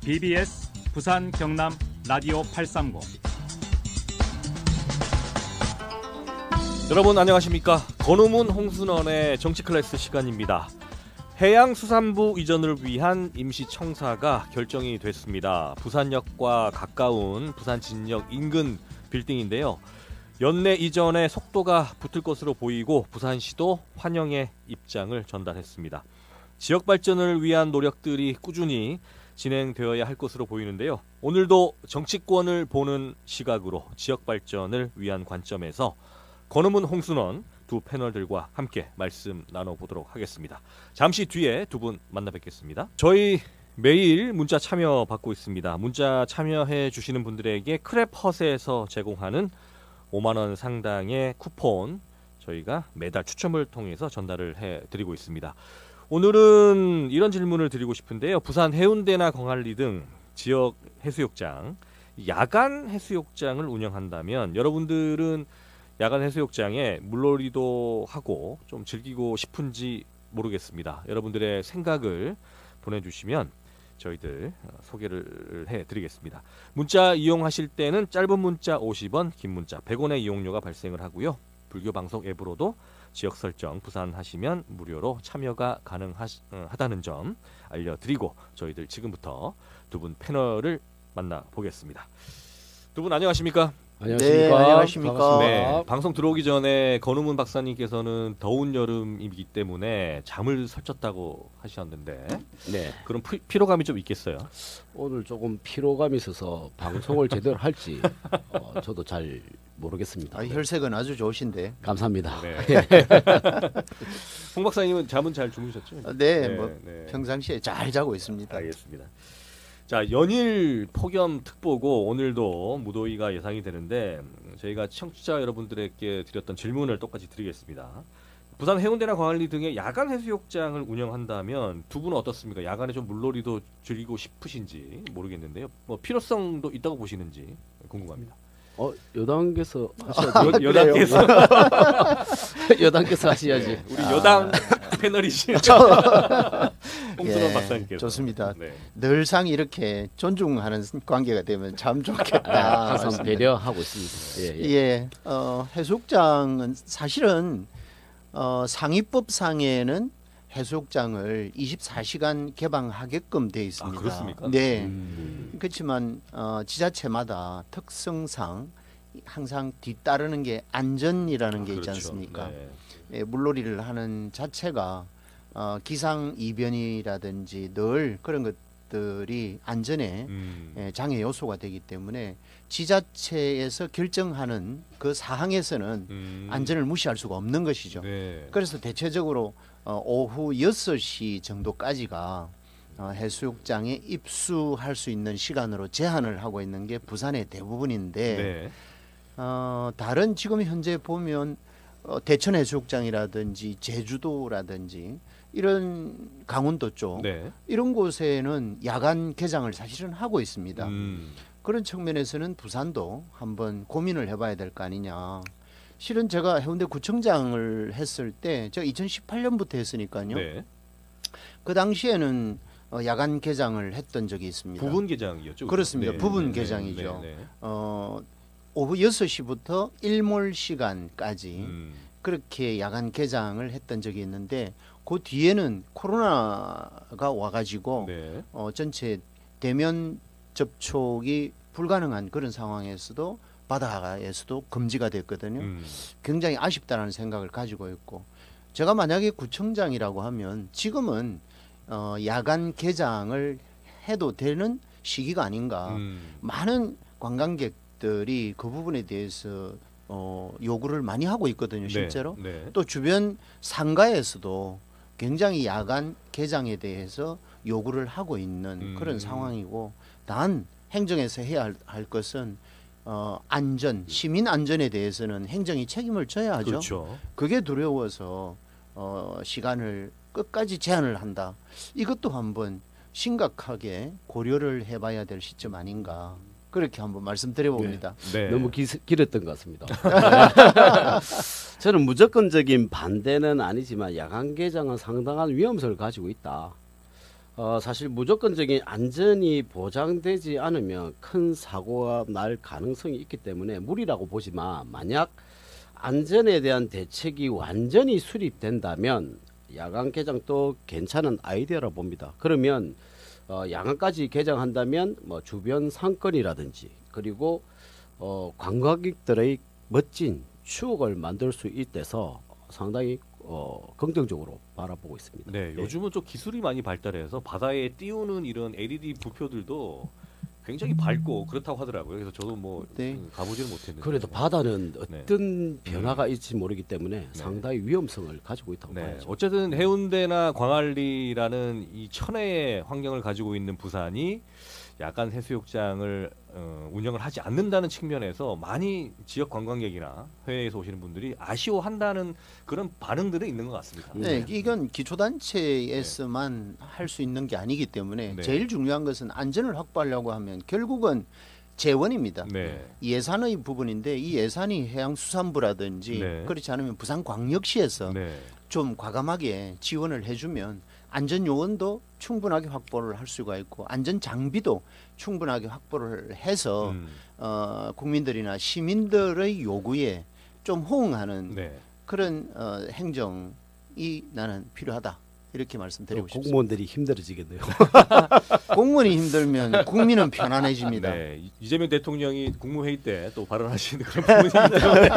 BBS 부산 경남 라디오 830. 여러분 안녕하십니까? 권우문 홍순원의 정치 클래스 시간입니다. 해양수산부 이전을 위한 임시청사가 결정이 됐습니다. 부산역과 가까운 부산 진역 인근 빌딩인데요. 연내 이전에 속도가 붙을 것으로 보이고 부산시도 환영의 입장을 전달했습니다. 지역 발전을 위한 노력들이 꾸준히 진행되어야 할 것으로 보이는데요. 오늘도 정치권을 보는 시각으로 지역 발전을 위한 관점에서 권우문 홍순원 두 패널들과 함께 말씀 나눠보도록 하겠습니다. 잠시 뒤에 두 분 만나 뵙겠습니다. 저희 매일 문자 참여 받고 있습니다. 문자 참여해 주시는 분들에게 크랩헛에서 제공하는 5만 원 상당의 쿠폰 저희가 매달 추첨을 통해서 전달을 해드리고 있습니다. 오늘은 이런 질문을 드리고 싶은데요. 부산 해운대나 광안리 등 지역 해수욕장, 야간 해수욕장을 운영한다면 여러분들은 야간 해수욕장에 물놀이도 하고 좀 즐기고 싶은지 모르겠습니다. 여러분들의 생각을 보내주시면 저희들 소개를 해드리겠습니다. 문자 이용하실 때는 짧은 문자 50원, 긴 문자 100원의 이용료가 발생을 하고요. 불교방송 앱으로도 지역 설정 부산하시면 무료로 참여가 가능하다는 점 알려드리고 저희들 지금부터 두 분 패널을 만나보겠습니다. 두 분 안녕하십니까? 안녕하십니까? 네, 안녕하십니까? 네, 방송 들어오기 전에 권우문 박사님께서는 더운 여름이기 때문에 잠을 설쳤다고 하셨는데 네. 그럼 피로감이 좀 있겠어요? 오늘 조금 피로감이 있어서 방송을 제대로 할지 저도 잘 모르겠습니다. 아, 혈색은 아주 좋으신데. 감사합니다. 네. 홍 박사님은 잠은 잘 주무셨죠? 네, 평상시에 잘 자고 있습니다. 알겠습니다. 자, 연일 폭염특보고 오늘도 무더위가 예상이 되는데 저희가 청취자 여러분들에게 드렸던 질문을 똑같이 드리겠습니다. 부산 해운대나 광안리 등의 야간 해수욕장을 운영한다면 두 분은 어떻습니까? 야간에 좀 물놀이도 즐기고 싶으신지 모르겠는데요. 뭐 필요성도 있다고 보시는지 궁금합니다. 여당께서 하셔야지. 여당께서 여당께서 하셔야지. 네, 우리 여당 패널이신 홍순원 박사님께서. 좋습니다. 네. 늘상 이렇게 존중하는 관계가 되면 참 좋겠다. 항상 배려하고 있습니다. 예, 해수욕장은 사실은 상위법상에는 해수욕장을 24시간 개방하게끔 돼 있습니다. 아, 그렇습니까? 네. 그렇지만 지자체마다 특성상 항상 뒤따르는 게 안전이라는 게 있지 그렇죠. 않습니까? 네. 예, 물놀이를 하는 자체가 기상 이변이라든지 늘 그런 것들이 안전에 장애 요소가 되기 때문에 지자체에서 결정하는 그 사항에서는 안전을 무시할 수가 없는 것이죠. 네. 그래서 대체적으로 오후 6시 정도까지가 해수욕장에 입수할 수 있는 시간으로 제한을 하고 있는 게 부산의 대부분인데 네. 다른 지금 현재 보면 대천 해수욕장이라든지 제주도라든지 이런 강원도 쪽 네. 이런 곳에는 야간 개장을 사실은 하고 있습니다. 그런 측면에서는 부산도 한번 고민을 해봐야 될 거 아니냐. 실은 제가 해운대 구청장을 했을 때 제가 2018년부터 했으니까요. 네. 그 당시에는 야간 개장을 했던 적이 있습니다. 부분 개장이었죠? 그렇습니다. 네. 부분 네. 개장이죠. 네. 네. 오후 6시부터 일몰 시간까지 그렇게 야간 개장을 했던 적이 있는데 그 뒤에는 코로나가 와가지고 네. 전체 대면 접촉이 불가능한 그런 상황에서도 바다에서도 금지가 됐거든요. 굉장히 아쉽다는 생각을 가지고 있고 제가 만약에 구청장이라고 하면 지금은 야간 개장을 해도 되는 시기가 아닌가. 많은 관광객들이 그 부분에 대해서 요구를 많이 하고 있거든요. 실제로. 네. 네. 또 주변 상가에서도 굉장히 야간 개장에 대해서 요구를 하고 있는 그런 상황이고 단 행정에서 해야 할 것은 안전, 시민 안전에 대해서는 행정이 책임을 져야 하죠. 그렇죠. 그게 두려워서 시간을 끝까지 제한을 한다. 이것도 한번 심각하게 고려를 해봐야 될 시점 아닌가. 그렇게 한번 말씀드려봅니다. 네. 너무 길었던 것 같습니다. 저는 무조건적인 반대는 아니지만 야간 개장은 상당한 위험성을 가지고 있다. 사실 무조건적인 안전이 보장되지 않으면 큰 사고가 날 가능성이 있기 때문에 무리라고 보지만 만약 안전에 대한 대책이 완전히 수립된다면 야간 개장도 괜찮은 아이디어라 봅니다. 그러면 야간까지 개장한다면 뭐 주변 상권이라든지 그리고 관광객들의 멋진 추억을 만들 수 있대서 상당히 긍정적으로 바라보고 있습니다. 네, 요즘은 좀 기술이 많이 발달해서 바다에 띄우는 이런 LED 부표들도 굉장히 밝고 그렇다고 하더라고요. 그래서 저도 뭐 네. 가보지는 못했는데. 그래도 바다는 네. 어떤 변화가 있을지 모르기 때문에 상당히 위험성을 가지고 있다고 네, 봐야죠. 어쨌든 해운대나 광안리라는 이 천혜의 환경을 가지고 있는 부산이 야간 해수욕장을 운영을 하지 않는다는 측면에서 많이 지역 관광객이나 해외에서 오시는 분들이 아쉬워한다는 그런 반응들은 있는 것 같습니다. 네, 이건 기초단체에서만 할 수 있는 게 아니기 때문에 네. 제일 중요한 것은 안전을 확보하려고 하면 결국은 재원입니다. 네. 예산의 부분인데 이 예산이 해양수산부라든지 네. 그렇지 않으면 부산광역시에서 네. 좀 과감하게 지원을 해주면 안전 요원도 충분하게 확보를 할 수가 있고 안전 장비도 충분하게 확보를 해서 국민들이나 시민들의 요구에 좀 호응하는 네. 그런 행정이 나는 필요하다 이렇게 말씀드리고 싶습니다. 공무원들이 힘들어지겠네요. 공무원이 힘들면 국민은 편안해집니다. 네, 이재명 대통령이 국무회의 때 또 발언하시는 그런 부분이기 때문에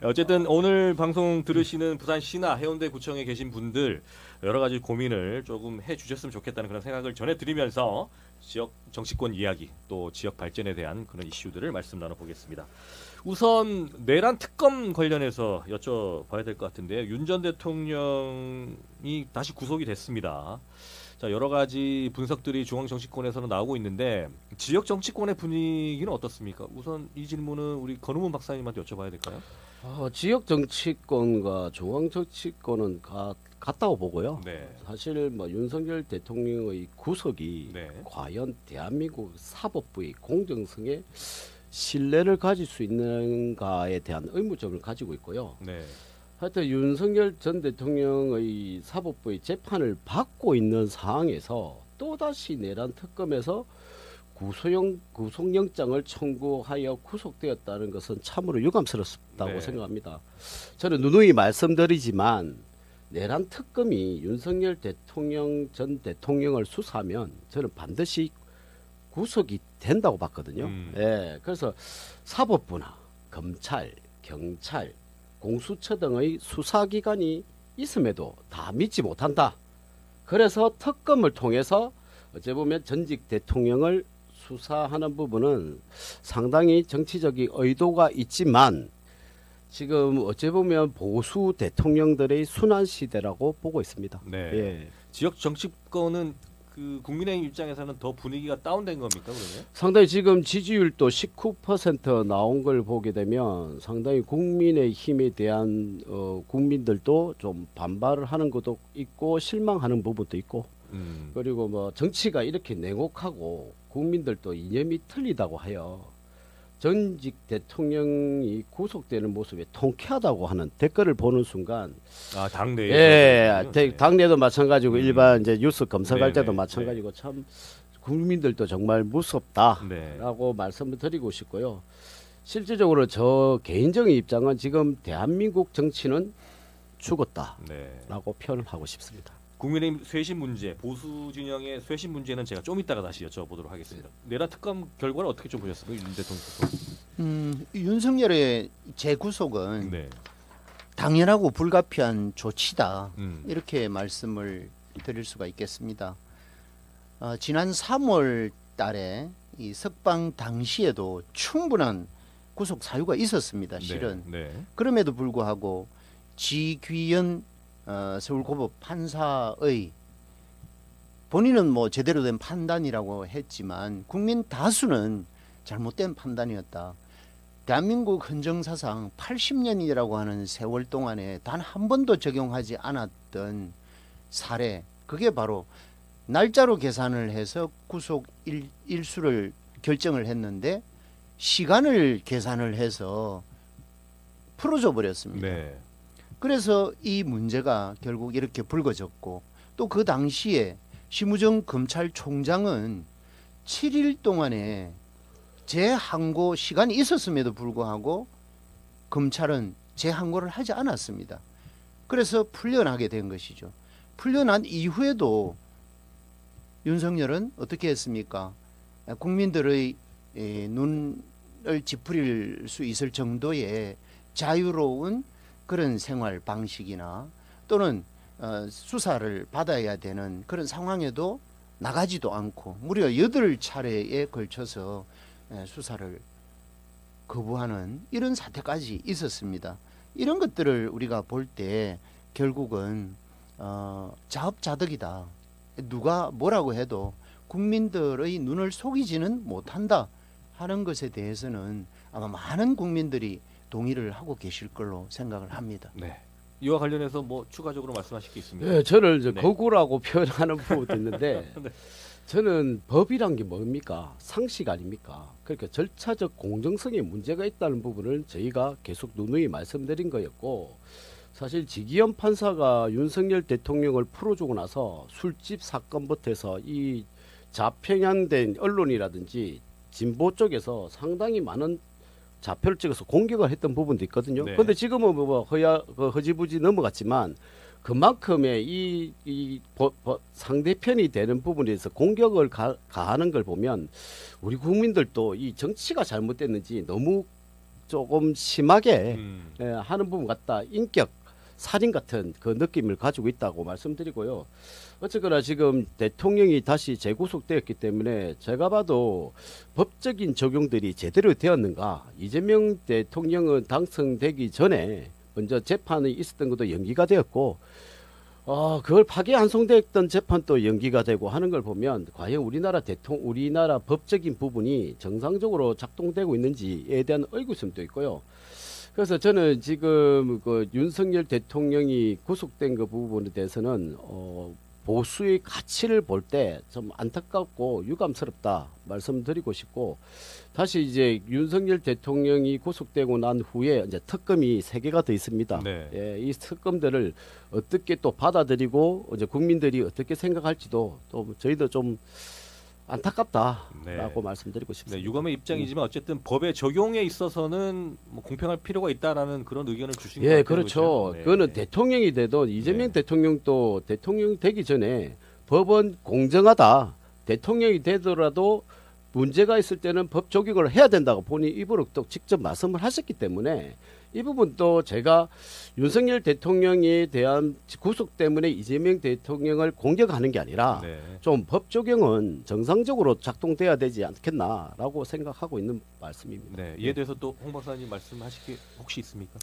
어쨌든 오늘 방송 들으시는 부산시나 해운대구청에 계신 분들 여러 가지 고민을 조금 해주셨으면 좋겠다는 그런 생각을 전해드리면서 지역 정치권 이야기 또 지역 발전에 대한 그런 이슈들을 말씀 나눠보겠습니다. 우선 내란 특검 관련해서 여쭤봐야 될 것 같은데요. 윤 전 대통령이 다시 구속이 됐습니다. 자, 여러 가지 분석들이 중앙 정치권에서는 나오고 있는데 지역 정치권의 분위기는 어떻습니까? 우선 이 질문은 우리 건우문 박사님한테 여쭤봐야 될까요? 지역 정치권과 중앙 정치권은 같다고 보고요. 네. 사실 뭐 윤석열 대통령의 구속이 네. 과연 대한민국 사법부의 공정성에 신뢰를 가질 수 있는가에 대한 의무점을 가지고 있고요. 네. 하여튼 윤석열 전 대통령의 사법부의 재판을 받고 있는 상황에서 또다시 내란 특검에서 구속영장을 청구하여 구속되었다는 것은 참으로 유감스럽다고 네. 생각합니다. 저는 누누이 말씀드리지만 내란 특검이 윤석열 전 대통령을 수사하면 저는 반드시 구속이 된다고 봤거든요. 예, 그래서 사법부나 검찰, 경찰, 공수처 등의 수사기관이 있음에도 다 믿지 못한다. 그래서 특검을 통해서 어찌 보면 전직 대통령을 수사하는 부분은 상당히 정치적인 의도가 있지만 지금 어찌 보면 보수 대통령들의 순환 시대라고 보고 있습니다. 네. 예. 지역 정치권은 그 국민의힘 입장에서는 더 분위기가 다운된 겁니까 그러면? 상당히 지금 지지율도 19% 나온 걸 보게 되면 상당히 국민의힘에 대한 국민들도 좀 반발을 하는 것도 있고 실망하는 부분도 있고 그리고 뭐 정치가 이렇게 냉혹하고 국민들도 이념이 틀리다고 해요. 전직 대통령이 구속되는 모습이 통쾌하다고 하는 댓글을 보는 순간 당내에 예, 당내도 마찬가지고 일반 이제 뉴스 검색할 때도 네네. 마찬가지고 참 국민들도 정말 무섭다라고 네. 말씀을 드리고 싶고요. 실질적으로 저 개인적인 입장은 지금 대한민국 정치는 죽었다라고 네. 표현을 하고 싶습니다. 국민의힘 쇄신 문제, 보수 진영의 쇄신 문제는 제가 좀 이따가 다시 여쭤보도록 하겠습니다. 내란 특검 결과를 어떻게 좀 보셨습니까, 윤 대통령? 윤석열의 재구속은 네. 당연하고 불가피한 조치다. 음. 이렇게 말씀을 드릴 수가 있겠습니다. 지난 3월 달에 이 석방 당시에도 충분한 구속 사유가 있었습니다. 실은. 네. 네. 그럼에도 불구하고 지귀현 서울고법 판사의 본인은 뭐 제대로 된 판단이라고 했지만 국민 다수는 잘못된 판단이었다. 대한민국 헌정사상 80년이라고 하는 세월 동안에 단 한 번도 적용하지 않았던 사례, 그게 바로 날짜로 계산을 해서 구속 일수를 결정을 했는데 시간을 계산을 해서 풀어줘 버렸습니다. 네. 그래서 이 문제가 결국 이렇게 불거졌고 또 그 당시에 심우정 검찰총장은 7일 동안에 재항고 시간이 있었음에도 불구하고 검찰은 재항고를 하지 않았습니다. 그래서 풀려나게 된 것이죠. 풀려난 이후에도 윤석열은 어떻게 했습니까? 국민들의 눈을 찌푸릴 수 있을 정도의 자유로운 그런 생활 방식이나 또는 수사를 받아야 되는 그런 상황에도 나가지도 않고 무려 8차례에 걸쳐서 수사를 거부하는 이런 사태까지 있었습니다. 이런 것들을 우리가 볼 때 결국은 자업자득이다. 누가 뭐라고 해도 국민들의 눈을 속이지는 못한다 하는 것에 대해서는 아마 많은 국민들이 동의를 하고 계실 걸로 생각을 합니다. 네. 이와 관련해서 뭐 추가적으로 말씀하실 게 있습니까? 네, 저를 이제 네. 거구라고 표현하는 부분도 있는데 네. 저는 법이란 게 뭡니까? 상식 아닙니까? 그러니까 절차적 공정성에 문제가 있다는 부분을 저희가 계속 누누이 말씀드린 거였고, 사실 지기현 판사가 윤석열 대통령을 풀어주고 나서 술집 사건부터 해서 이 좌편향된 언론이라든지 진보 쪽에서 상당히 많은 좌표를 찍어서 공격을 했던 부분도 있거든요. 네. 그런데 지금은 허지부지 넘어갔지만 그만큼의 상대편이 되는 부분에서 공격을 가하는 걸 보면 우리 국민들도 이 정치가 잘못됐는지 너무 조금 심하게 하는 부분 같다. 인격 살인 같은 그 느낌을 가지고 있다고 말씀드리고요. 어쨌거나 지금 대통령이 다시 재구속되었기 때문에 제가 봐도 법적인 적용들이 제대로 되었는가. 이재명 대통령은 당선되기 전에 먼저 재판이 있었던 것도 연기가 되었고, 그걸 파기환송됐던 재판도 연기가 되고 하는 걸 보면 과연 우리나라 법적인 부분이 정상적으로 작동되고 있는지에 대한 의구심도 있고요. 그래서 저는 지금 그 윤석열 대통령이 구속된 그 부분에 대해서는 보수의 가치를 볼 때 좀 안타깝고 유감스럽다 말씀드리고 싶고, 다시 이제 윤석열 대통령이 구속되고 난 후에 이제 특검이 3개가 더 있습니다. 네. 예, 이 특검들을 어떻게 또 받아들이고 이제 국민들이 어떻게 생각할지도 또 저희도 좀 안타깝다라고 네. 말씀드리고 싶습니다. 네, 유감의 입장이지만 어쨌든 법의 적용에 있어서는 뭐 공평할 필요가 있다라는 그런 의견을 주신 것 예, 같아요. 그렇죠. 네. 그거는 대통령이 돼도 이재명 네. 대통령도 대통령 되기 전에 법은 공정하다. 대통령이 되더라도 문제가 있을 때는 법 적용을 해야 된다고 본인 입으로 또 직접 말씀을 하셨기 때문에 이 부분도 제가 윤석열 대통령에 대한 구속 때문에 이재명 대통령을 공격하는 게 아니라 네. 좀 법 적용은 정상적으로 작동돼야 되지 않겠나라고 생각하고 있는 말씀입니다. 네, 이에 대해서 또 홍 박사님 말씀하실 게 혹시 있습니까?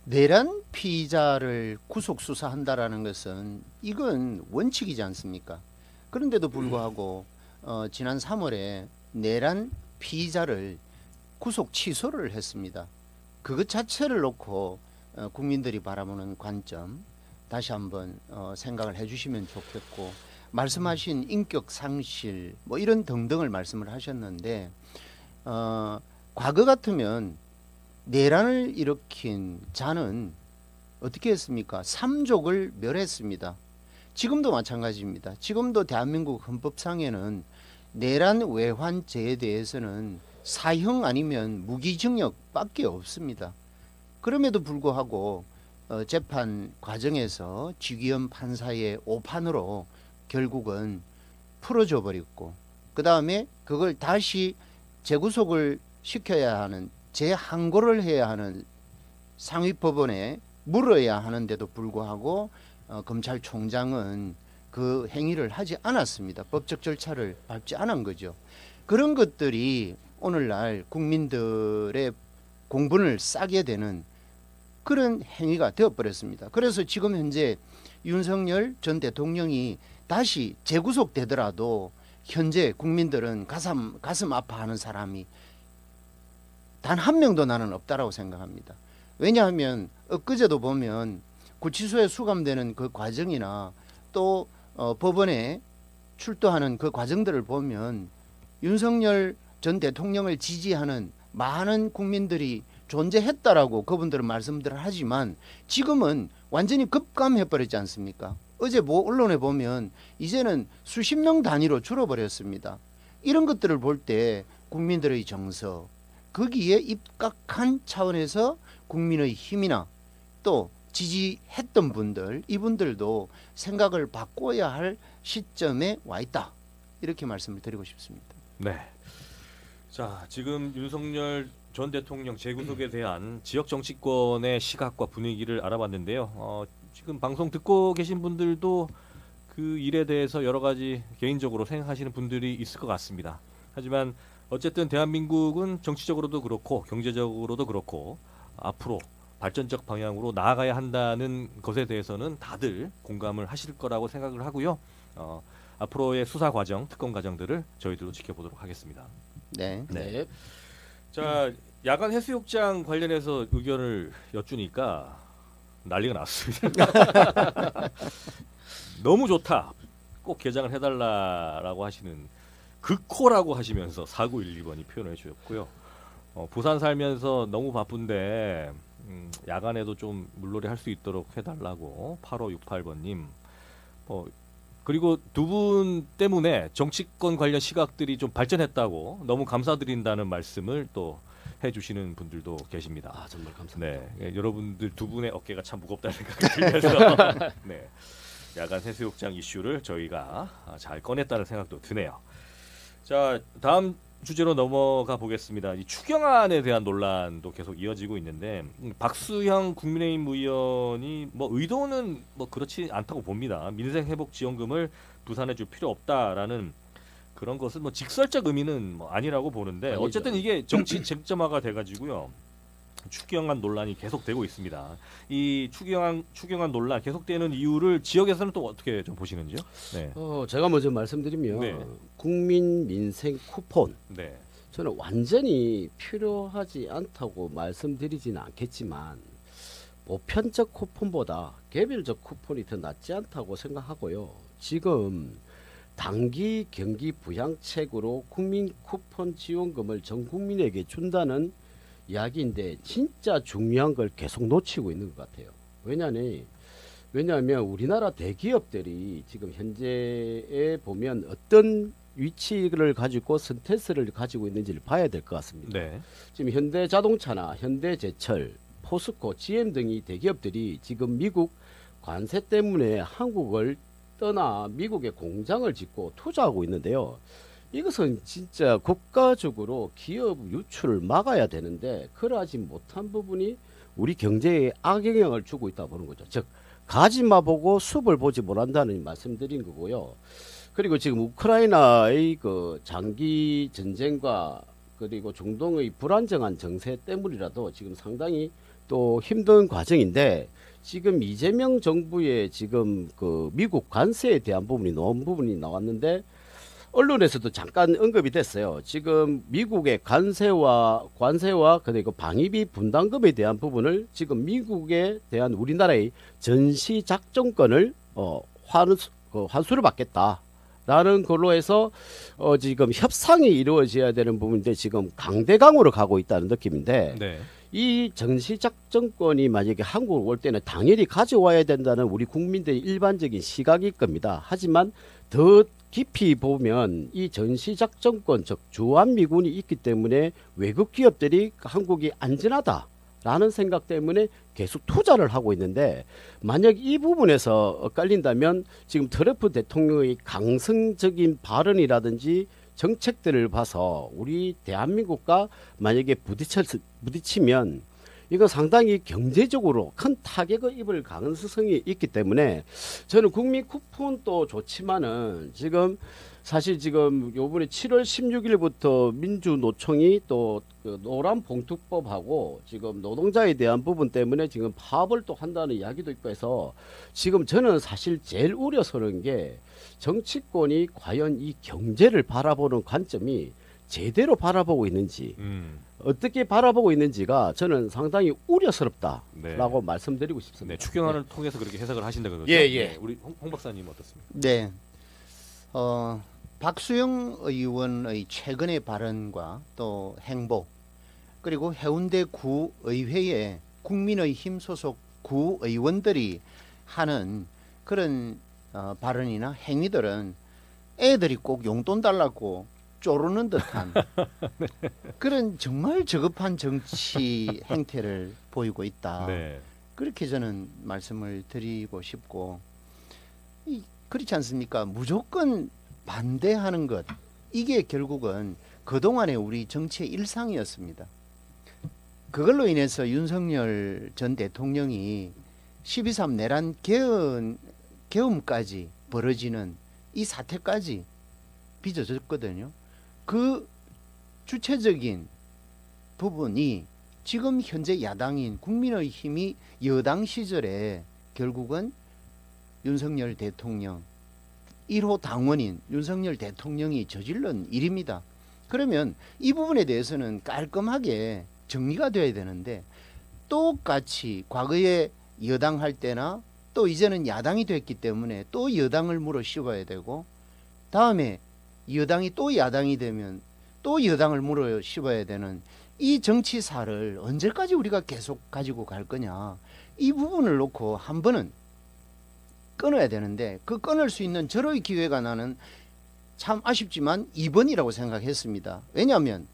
내란 피의자를 구속 수사한다라는 것은 이건 원칙이지 않습니까? 그런데도 불구하고 지난 3월에 내란 피의자를 구속 취소를 했습니다. 그것 자체를 놓고 국민들이 바라보는 관점 다시 한번 생각을 해주시면 좋겠고, 말씀하신 인격 상실 뭐 이런 등등을 말씀을 하셨는데 과거 같으면 내란을 일으킨 자는 어떻게 했습니까? 삼족을 멸했습니다. 지금도 마찬가지입니다. 지금도 대한민국 헌법상에는 내란 외환죄에 대해서는 사형 아니면 무기징역밖에 없습니다. 그럼에도 불구하고 재판 과정에서 지기현 판사의 오판으로 결국은 풀어줘 버렸고, 그 다음에 그걸 다시 재구속을 시켜야 하는, 재항고를 해야 하는 상위법원에 물어야 하는데도 불구하고 검찰총장은 그 행위를 하지 않았습니다. 법적 절차를 밟지 않은 거죠. 그런 것들이 오늘날 국민들의 공분을 싸게 되는 그런 행위가 되어버렸습니다. 그래서 지금 현재 윤석열 전 대통령이 다시 재구속되더라도 현재 국민들은 가슴 아파하는 사람이 단 한 명도 나는 없다라고 생각합니다. 왜냐하면 엊그제도 보면 구치소에 수감되는 그 과정이나 또 법원에 출두하는 그 과정들을 보면 윤석열 전 대통령을 지지하는 많은 국민들이 존재했다라고 그분들은 말씀들을 하지만 지금은 완전히 급감해버렸지 않습니까? 어제 뭐 언론에 보면 이제는 수십 명 단위로 줄어버렸습니다. 이런 것들을 볼 때 국민들의 정서, 거기에 입각한 차원에서 국민의 힘이나 또 지지했던 분들, 이분들도 생각을 바꿔야 할 시점에 와 있다. 이렇게 말씀을 드리고 싶습니다. 네. 자, 지금 윤석열 전 대통령 재구속에 대한 지역 정치권의 시각과 분위기를 알아봤는데요. 지금 방송 듣고 계신 분들도 그 일에 대해서 여러 가지 개인적으로 생각하시는 분들이 있을 것 같습니다. 하지만 어쨌든 대한민국은 정치적으로도 그렇고 경제적으로도 그렇고 앞으로 발전적 방향으로 나아가야 한다는 것에 대해서는 다들 공감을 하실 거라고 생각을 하고요. 앞으로의 수사 과정, 특검 과정들을 저희들도 지켜보도록 하겠습니다. 네. 네. 자, 야간 해수욕장 관련해서 의견을 여쭈니까 난리가 났습니다. 너무 좋다. 꼭 개장을 해달라라고 하시는 극호라고 하시면서 4911번이 표현을 해주셨고요. 부산 살면서 너무 바쁜데 야간에도 좀 물놀이 할 수 있도록 해달라고 8568번님. 그리고 두 분 때문에 정치권 관련 시각들이 좀 발전했다고 너무 감사드린다는 말씀을 또 해주시는 분들도 계십니다. 아, 정말 감사합니다. 네, 여러분들 두 분의 어깨가 참 무겁다는 생각이 들면서 네, 야간 해수욕장 이슈를 저희가 잘 꺼냈다는 생각도 드네요. 자, 다음 주제로 넘어가 보겠습니다. 이 추경안에 대한 논란도 계속 이어지고 있는데 박수형 국민의힘 의원이 뭐 의도는 뭐 그렇지 않다고 봅니다. 민생회복지원금을 부산에 줄 필요 없다라는 그런 것은 뭐 직설적 의미는 뭐 아니라고 보는데 아니죠. 어쨌든 이게 정치 쟁점화가 돼가지고요. 추경안 논란이 계속되고 있습니다. 이 추경안 논란 계속되는 이유를 지역에서는 또 어떻게 좀 보시는지요? 네. 제가 먼저 말씀드리면 네. 국민 민생 쿠폰 네. 저는 완전히 필요하지 않다고 말씀드리지는 않겠지만 보편적 쿠폰보다 개별적 쿠폰이 더 낫지 않다고 생각하고요. 지금 단기 경기 부양책으로 국민 쿠폰 지원금을 전 국민에게 준다는 이야기인데 진짜 중요한 걸 계속 놓치고 있는 것 같아요. 왜냐하면 우리나라 대기업들이 지금 현재에 보면 어떤 위치를 가지고 스탠스를 가지고 있는지를 봐야 될 것 같습니다. 네. 지금 현대자동차나 현대제철, 포스코, GM 등이 대기업들이 지금 미국 관세 때문에 한국을 떠나 미국에 공장을 짓고 투자하고 있는데요. 이것은 진짜 국가적으로 기업 유출을 막아야 되는데 그러하지 못한 부분이 우리 경제에 악영향을 주고 있다 보는 거죠. 즉 가지마 보고 숲을 보지 못한다는 말씀드린 거고요. 그리고 지금 우크라이나의 그 장기 전쟁과 그리고 중동의 불안정한 정세 때문이라도 지금 상당히 또 힘든 과정인데 지금 이재명 정부의 지금 그 미국 관세에 대한 부분이 나왔는데 언론에서도 잠깐 언급이 됐어요. 지금 미국의 관세와 그리고 방위비 분담금에 대한 부분을 지금 미국에 대한 우리나라의 전시 작전권을 환수를 받겠다라는 걸로 해서 지금 협상이 이루어져야 되는 부분인데 지금 강대강으로 가고 있다는 느낌인데 네. 이 전시 작전권이 만약에 한국으로 올 때는 당연히 가져와야 된다는 우리 국민들의 일반적인 시각일 겁니다. 하지만 더 깊이 보면 이 전시작전권 즉 주한미군이 있기 때문에 외국 기업들이 한국이 안전하다라는 생각 때문에 계속 투자를 하고 있는데 만약 이 부분에서 엇갈린다면 지금 트럼프 대통령의 강성적인 발언이라든지 정책들을 봐서 우리 대한민국과 만약에 부딪히면 이거 상당히 경제적으로 큰 타격을 입을 가능성이 있기 때문에 저는 국민 쿠폰도 좋지만은 지금 사실 지금 요번에 7월 16일부터 민주노총이 또 그 노란 봉투법하고 지금 노동자에 대한 부분 때문에 지금 파업을 또 한다는 이야기도 있고 해서 지금 저는 사실 제일 우려스러운 게 정치권이 과연 이 경제를 바라보는 관점이 제대로 바라보고 있는지 어떻게 바라보고 있는지가 저는 상당히 우려스럽다라고 네. 말씀드리고 싶습니다. 네, 추경안을 통해서 그렇게 해석을 하신다는 거죠? 예. 네, 우리 홍 박사님 어떻습니까? 네. 박수영 의원의 최근의 발언과 또 행보 그리고 해운대 구의회의 국민의힘 소속 구의원들이 하는 그런 발언이나 행위들은 애들이 꼭 용돈 달라고 쪼르는 듯한 그런 정말 저급한 정치 행태를 보이고 있다. 네. 그렇게 저는 말씀을 드리고 싶고, 그렇지 않습니까? 무조건 반대하는 것, 이게 결국은 그동안의 우리 정치의 일상이었습니다. 그걸로 인해서 윤석열 전 대통령이 12.3 내란 계엄까지 벌어지는 이 사태까지 빚어졌거든요. 그 주체적인 부분이 지금 현재 야당인 국민의힘이 여당 시절에 결국은 윤석열 대통령 1호 당원인 윤석열 대통령이 저질른 일입니다. 그러면 이 부분에 대해서는 깔끔하게 정리가 돼야 되는데, 똑같이 과거에 여당 할 때나 또 이제는 야당이 됐기 때문에 또 여당을 물어 씌워야 되고, 다음에 여당이 또 야당이 되면 또 여당을 물어 씌워야 되는 이 정치사를 언제까지 우리가 계속 가지고 갈 거냐, 이 부분을 놓고 한 번은 끊어야 되는데, 그 끊을 수 있는 절호의 기회가 나는 참 아쉽지만 이번이라고 생각했습니다. 왜냐하면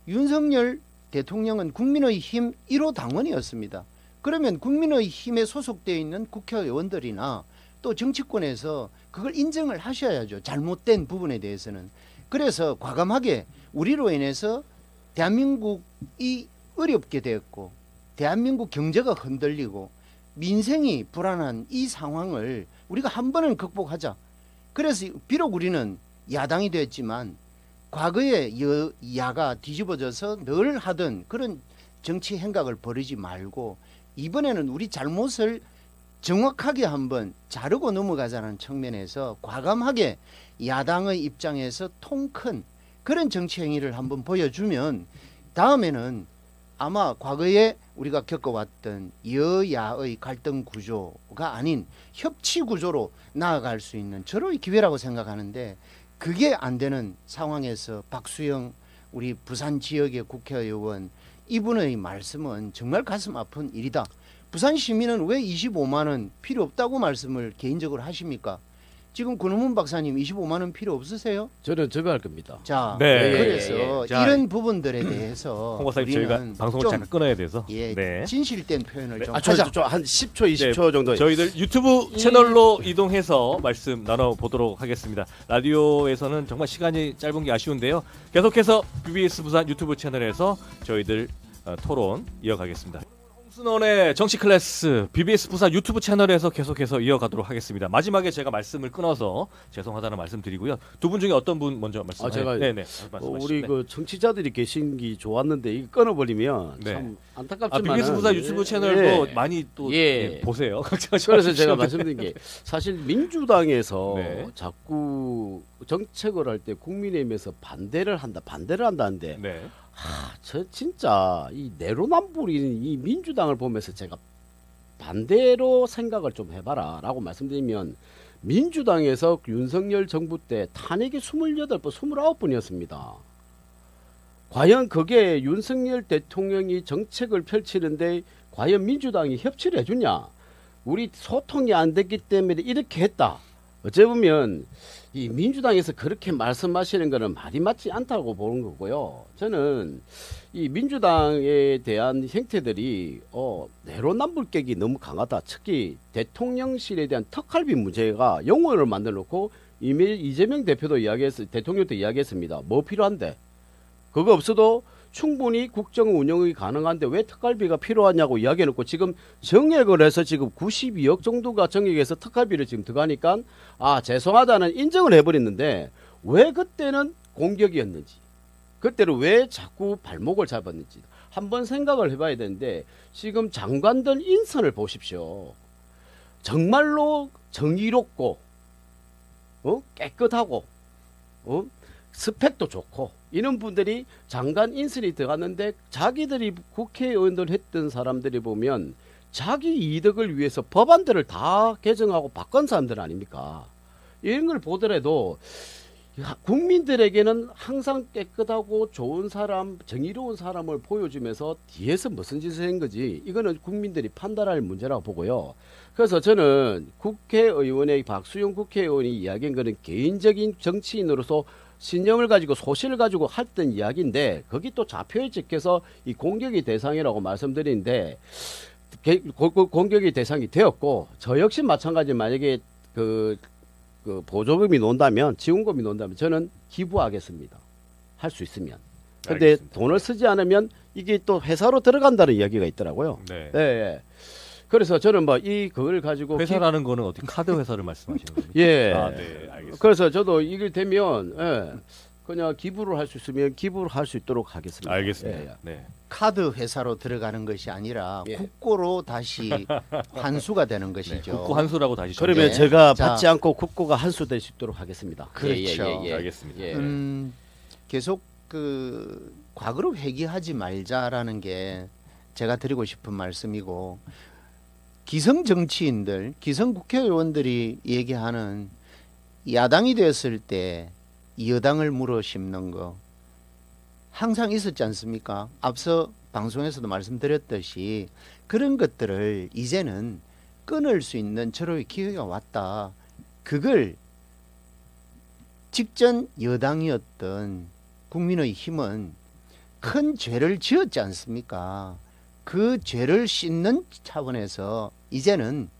윤석열 대통령은 국민의힘 1호 당원이었습니다. 그러면 국민의힘에 소속되어 있는 국회의원들이나 또 정치권에서 그걸 인정을 하셔야죠. 잘못된 부분에 대해서는. 그래서 과감하게 우리로 인해서 대한민국이 어렵게 되었고, 대한민국 경제가 흔들리고 민생이 불안한 이 상황을 우리가 한 번은 극복하자. 그래서 비록 우리는 야당이 됐지만 과거에 야가 뒤집어져서 늘 하던 그런 정치 행각을 벌이지 말고, 이번에는 우리 잘못을 정확하게 한번 자르고 넘어가자는 측면에서 과감하게 야당의 입장에서 통 큰 그런 정치 행위를 한번 보여주면, 다음에는 아마 과거에 우리가 겪어왔던 여야의 갈등 구조가 아닌 협치 구조로 나아갈 수 있는 절호의 기회라고 생각하는데, 그게 안 되는 상황에서 박수영 우리 부산 지역의 국회의원, 이분의 말씀은 정말 가슴 아픈 일이다. 부산 시민은 왜 25만 원 필요 없다고 말씀을 개인적으로 하십니까? 지금 권은문 박사님 25만 원 필요 없으세요? 저는 저거 할 겁니다. 자, 네. 그래서 자, 이런 부분들에 대해서 홍 박사님, 저희가 방송을 잠깐 끊어야 돼서 네. 진실된 표현을 좀 저 하자. 한 10초, 20초 정도. 저희들 유튜브 채널로 이동해서 말씀 나눠보도록 하겠습니다. 라디오에서는 정말 시간이 짧은 게 아쉬운데요. 계속해서 BBS 부산 유튜브 채널에서 저희들 토론 이어가겠습니다. 홍순원의 정치 클래스 BBS 부산 유튜브 채널에서 계속해서 이어가도록 하겠습니다. 마지막에 제가 말씀을 끊어서 죄송하다는 말씀드리고요. 두 분 중에 어떤 분 먼저 말씀하세요? 제가 네네. 우리 그 청취자들이 계신 게 좋았는데 이거 끊어버리면 네. 참 안타깝지만 BBS 부산 유튜브 채널도 많이 또 보세요. 그래서 제가 말씀드린 게, 사실 민주당에서 네. 자꾸 정책을 할 때 국민의힘에서 반대를 한다는데 네. 저 진짜 이 내로남불인 이 민주당을 보면서 제가 반대로 생각을 좀 해봐라라고 말씀드리면, 민주당에서 윤석열 정부 때 탄핵이 28번, 29번이었습니다. 과연 그게 윤석열 대통령이 정책을 펼치는데 과연 민주당이 협치를 해주냐? 우리 소통이 안 됐기 때문에 이렇게 했다. 어째 보면 이 민주당에서 그렇게 말씀하시는 거는 말이 맞지 않다고 보는 거고요. 저는 이 민주당에 대한 행태들이 내로남불격이 너무 강하다. 특히 대통령실에 대한 특활비 문제가 영원을 만들어 놓고 이재명 대표도 대통령도 이야기했습니다. 뭐 필요한데? 그거 없어도 충분히 국정 운영이 가능한데 왜 특활비가 필요하냐고 이야기해놓고, 지금 정액을 해서 지금 92억 정도가 정액에서 특활비를 지금 들어가니까 죄송하다는 인정을 해버렸는데, 왜 그때는 공격이었는지, 그때는 왜 자꾸 발목을 잡았는지 한번 생각을 해봐야 되는데, 지금 장관들 인선을 보십시오. 정말로 정의롭고 깨끗하고 스펙도 좋고 이런 분들이 장관 인선이 들어갔는데, 자기들이 국회의원들 했던 사람들이 보면 자기 이득을 위해서 법안들을 다 개정하고 바꾼 사람들 아닙니까? 이런 걸 보더라도 국민들에게는 항상 깨끗하고 좋은 사람, 정의로운 사람을 보여주면서 뒤에서 무슨 짓을 한 거지 이거는 국민들이 판단할 문제라고 보고요. 그래서 저는 국회의원의 박수영 국회의원이 이야기한 거는 개인적인 정치인으로서 신념을 가지고 소신을 가지고 했던 이야기인데 거기 또 좌표에 찍혀서 이 공격의 대상이라고 말씀드리는데 공격의 대상이 되었고 저 역시 마찬가지 만약에 그 보조금이 논다면 지원금이 논다면 저는 기부하겠습니다. 할 수 있으면. 근데 알겠습니다. 돈을 쓰지 않으면 이게 또 회사로 들어간다는 이야기가 있더라고요. 네. 예, 예. 그래서 저는 뭐 그걸 가지고 회사라는 거는 어떻게 카드 회사를 말씀하시는 겁니까? 예. 아, 네, 알겠습니다. 그래서 저도 이게 되면 그냥 기부를 할 수 있으면 기부를 할 수 있도록 하겠습니다. 알겠습니다. 예, 예. 네. 카드 회사로 들어가는 것이 아니라 예. 국고로 다시 환수가 되는 것이죠. 국고 환수라고 다시 그러면 네. 제가 자. 받지 않고 국고가 환수될 수 있도록 하겠습니다. 그렇죠. 알겠습니다. 예. 계속 과거로 회귀하지 말자라는 게 제가 드리고 싶은 말씀이고 기성 정치인들, 기성 국회의원들이 얘기하는 야당이 되었을 때 여당을 물어 심는 거 항상 있었지 않습니까? 앞서 방송에서도 말씀드렸듯이 그런 것들을 이제는 끊을 수 있는 절호의 기회가 왔다. 그걸 직전 여당이었던 국민의힘은 큰 죄를 지었지 않습니까? 그 죄를 씻는 차원에서 이제는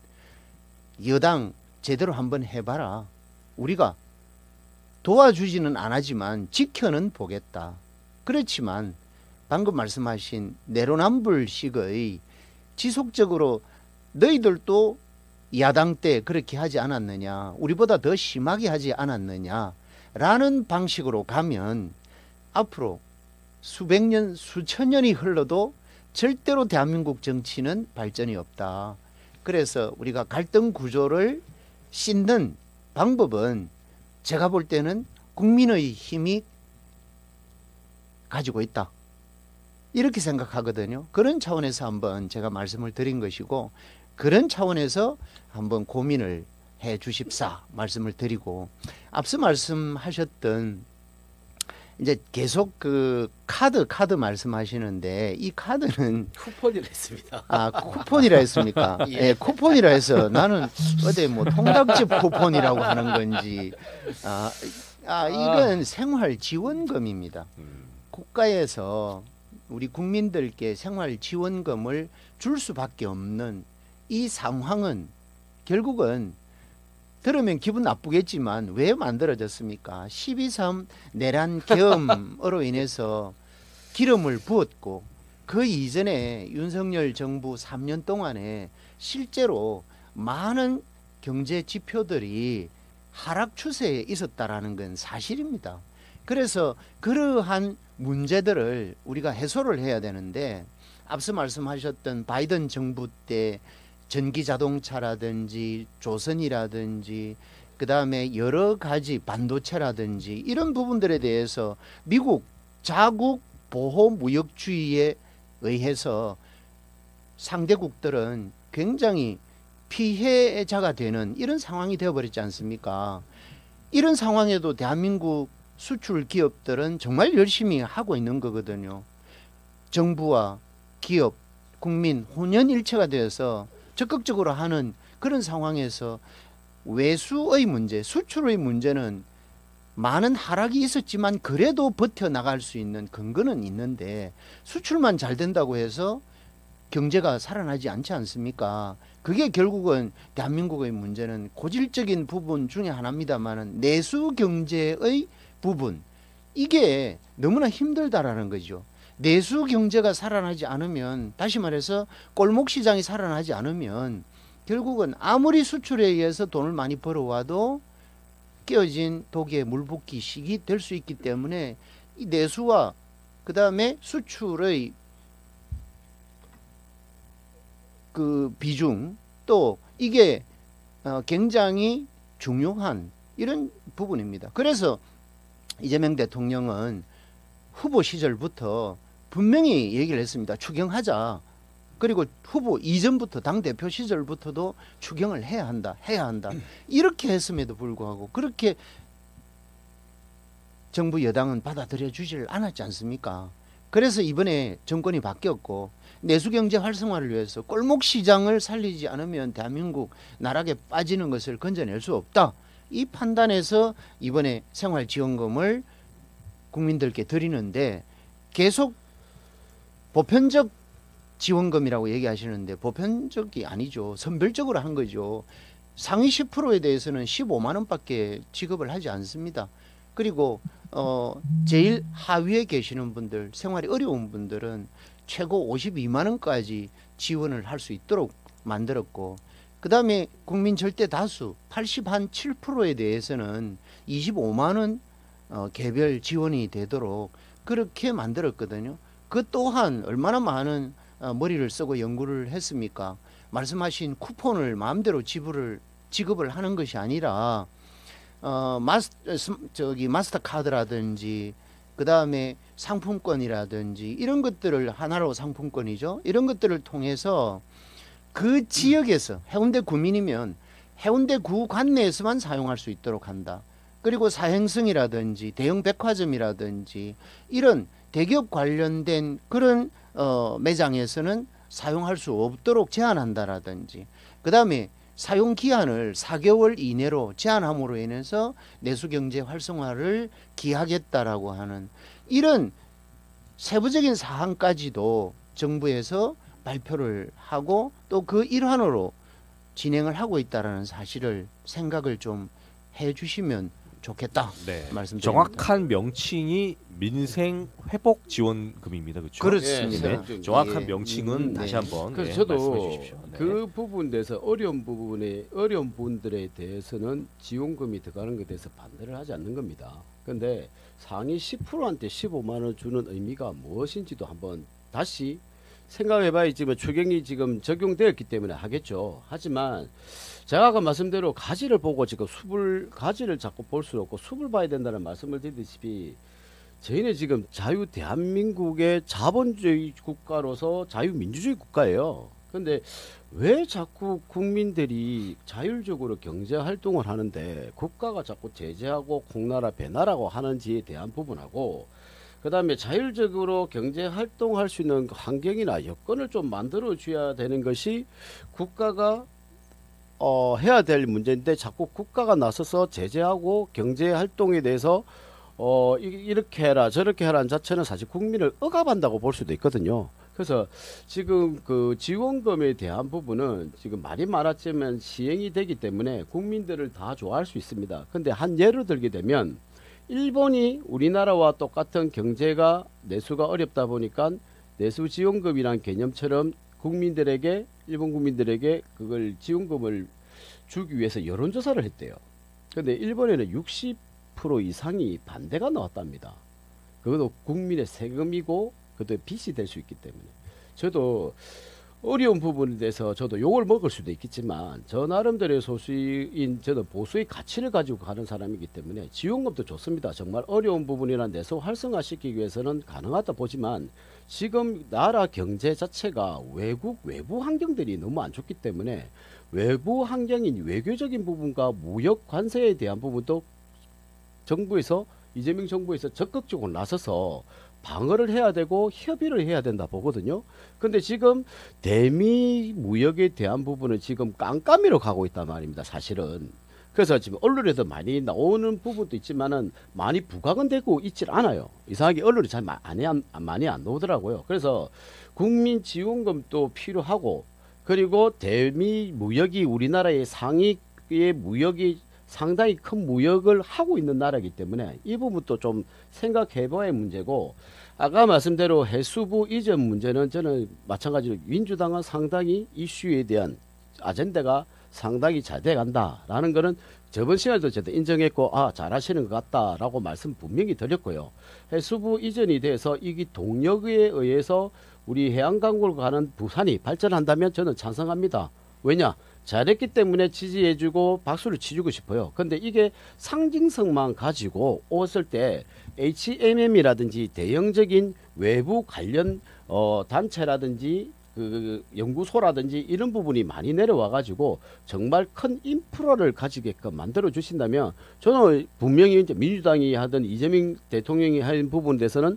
여당 제대로 한번 해봐라. 우리가 도와주지는 않았지만 지켜는 보겠다. 그렇지만 방금 말씀하신 내로남불식의 지속적으로 너희들도 야당 때 그렇게 하지 않았느냐, 우리보다 더 심하게 하지 않았느냐 라는 방식으로 가면 앞으로 수백 년, 수천 년이 흘러도 절대로 대한민국 정치는 발전이 없다. 그래서 우리가 갈등 구조를 씻는 방법은 제가 볼 때는 국민의 힘이 가지고 있다. 이렇게 생각하거든요. 그런 차원에서 한번 제가 말씀을 드린 것이고 그런 차원에서 한번 고민을 해 주십사 말씀을 드리고 앞서 말씀하셨던 이제 계속 카드 말씀하시는데 이 카드는 쿠폰이라 했습니다. 쿠폰이라 했습니까? 예. 예, 쿠폰이라 해서 나는 어디 뭐 통닭집 쿠폰이라고 하는 건지 이건 생활 지원금입니다. 국가에서 우리 국민들께 생활 지원금을 줄 수밖에 없는 이 상황은 결국은 들으면 기분 나쁘겠지만 왜 만들어졌습니까? 12.3 내란 계엄으로 인해서 기름을 부었고 그 이전에 윤석열 정부 3년 동안에 실제로 많은 경제 지표들이 하락 추세에 있었다라는 건 사실입니다. 그래서 그러한 문제들을 우리가 해소를 해야 되는데 앞서 말씀하셨던 바이든 정부 때 전기자동차라든지 조선이라든지 그다음에 여러 가지 반도체라든지 이런 부분들에 대해서 미국 자국 보호 무역주의에 의해서 상대국들은 굉장히 피해자가 되는 이런 상황이 되어버렸지 않습니까? 이런 상황에도 대한민국 수출 기업들은 정말 열심히 하고 있는 거거든요. 정부와 기업, 국민 혼연일체가 되어서 적극적으로 하는 그런 상황에서 외수의 문제, 수출의 문제는 많은 하락이 있었지만 그래도 버텨나갈 수 있는 근거는 있는데 수출만 잘 된다고 해서 경제가 살아나지 않지 않습니까? 그게 결국은 대한민국의 문제는 고질적인 부분 중에 하나입니다만 내수 경제의 부분 이게 너무나 힘들다라는 거죠. 내수 경제가 살아나지 않으면 다시 말해서 골목 시장이 살아나지 않으면 결국은 아무리 수출에 의해서 돈을 많이 벌어와도 깨어진 독에 물 붓기식이 될 수 있기 때문에 이 내수와 그 다음에 수출의 그 비중 또 이게 굉장히 중요한 이런 부분입니다. 그래서 이재명 대통령은 후보 시절부터 분명히 얘기를 했습니다. 추경하자. 그리고 후보 이전부터 당대표 시절부터도 추경을 해야 한다. 이렇게 했음에도 불구하고 그렇게 정부 여당은 받아들여 주질 않았지 않습니까? 그래서 이번에 정권이 바뀌었고 내수경제 활성화를 위해서 골목 시장을 살리지 않으면 대한민국 나락에 빠지는 것을 건져낼 수 없다. 이 판단에서 이번에 생활지원금을 국민들께 드리는데 계속 보편적 지원금이라고 얘기하시는데 보편적이 아니죠. 선별적으로 한 거죠. 상위 10%에 대해서는 15만 원밖에 지급을 하지 않습니다. 그리고 제일 하위에 계시는 분들, 생활이 어려운 분들은 최고 52만 원까지 지원을 할 수 있도록 만들었고, 그 다음에 국민 절대 다수 87%에 대해서는 25만 원 개별 지원이 되도록 그렇게 만들었거든요. 그 또한 얼마나 많은 머리를 쓰고 연구를 했습니까? 말씀하신 쿠폰을 마음대로 지급을 하는 것이 아니라 마스터 카드라든지 그 다음에 상품권이라든지 이런 것들을 하나로 상품권이죠. 이런 것들을 통해서 그 지역에서 해운대 구민이면 해운대 구 관내에서만 사용할 수 있도록 한다. 그리고 사행성이라든지 대형 백화점이라든지 이런 대기업 관련된 그런 매장에서는 사용할 수 없도록 제한한다라든지, 그 다음에 사용 기한을 4개월 이내로 제한함으로 인해서 내수경제 활성화를 기하겠다라고 하는 이런 세부적인 사항까지도 정부에서 발표를 하고 또 그 일환으로 진행을 하고 있다라는 사실을 생각을 좀 해주시면 좋겠다. 네. 말씀드립니다. 정확한 명칭이 민생 회복 지원금입니다. 그렇죠? 그렇습니다. 네. 정확한 예. 명칭은 다시 한번 그래서 네, 저도 말씀해 주십시오. 네. 그 부분에 대해서 어려운 분들에 대해서는 지원금이 들어가는 것에 대해서 반대를 하지 않는 겁니다. 그런데 상위 10%한테 15만 원 주는 의미가 무엇인지도 한번 다시 생각해봐야지. 추경이 지금 적용되었기 때문에 하겠죠. 하지만 제가 아까 말씀대로 가지를 보고 지금 가지를 자꾸 볼 수 없고 숲을 봐야 된다는 말씀을 드리듯이 저희는 지금 대한민국의 자본주의 국가로서 자유민주주의 국가예요. 그런데 왜 자꾸 국민들이 자율적으로 경제 활동을 하는데 국가가 자꾸 제재하고 공나라 배나라고 하는지에 대한 부분하고, 그 다음에 자율적으로 경제 활동할 수 있는 환경이나 여건을 좀 만들어 줘야 되는 것이 국가가 해야 될 문제인데, 자꾸 국가가 나서서 제재하고 경제 활동에 대해서 이렇게 해라 저렇게 해라는 자체는 사실 국민을 억압한다고 볼 수도 있거든요. 그래서 지금 그 지원금에 대한 부분은 지금 말이 많았지만 시행이 되기 때문에 국민들을 다 좋아할 수 있습니다. 근데 한 예를 들게 되면 일본이 우리나라와 똑같은 경제가 내수가 어렵다 보니까 내수 지원금이란 개념처럼 일본 국민들에게 그걸 지원금을 주기 위해서 여론조사를 했대요. 그런데 일본에는 60% 이상이 반대가 나왔답니다. 그것도 국민의 세금이고 그것도 빚이 될 수 있기 때문에. 저도 어려운 부분에 대해서 저도 욕을 먹을 수도 있겠지만 저 나름대로의 저는 보수의 가치를 가지고 가는 사람이기 때문에 지원금도 좋습니다. 정말 어려운 부분이나 내수 활성화시키기 위해서는 가능하다 보지만 지금 나라 경제 자체가 외부 환경들이 너무 안 좋기 때문에 외부 환경인 외교적인 부분과 무역 관세에 대한 부분도 이재명 정부에서 적극적으로 나서서 방어를 해야 되고 협의를 해야 된다 보거든요. 근데 지금 대미 무역에 대한 부분은 지금 깜깜이로 가고 있단 말입니다. 사실은. 그래서 지금 언론에도 많이 나오는 부분도 있지만은 많이 부각은 되고 있질 않아요. 이상하게 언론이 잘 많이 안 나오더라고요. 그래서 국민 지원금도 필요하고, 그리고 대미 무역이 우리나라의 상위의 무역이 상당히 큰 무역을 하고 있는 나라이기 때문에 이 부분도 좀 생각해봐야 할 문제고, 아까 말씀대로 해수부 이전 문제는 저는 마찬가지로 민주당은 상당히 이슈에 대한 아젠다가 상당히 잘 돼간다라는 거는 저번 시간에도 저도 인정했고 잘하시는 것 같다라고 말씀 분명히 드렸고요. 해수부 이전이 돼서 이게 동력에 의해서 우리 해양광구를 가는 부산이 발전한다면 저는 찬성합니다. 왜냐? 잘했기 때문에 지지해주고 박수를 치주고 싶어요. 근데 이게 상징성만 가지고 왔을 때 HMM이라든지 대형적인 외부 관련 단체라든지 그 연구소라든지 이런 부분이 많이 내려와 가지고 정말 큰 인프라를 가지게끔 만들어 주신다면 저는 분명히 이제 민주당이 하든 이재명 대통령이 한 부분에 대해서는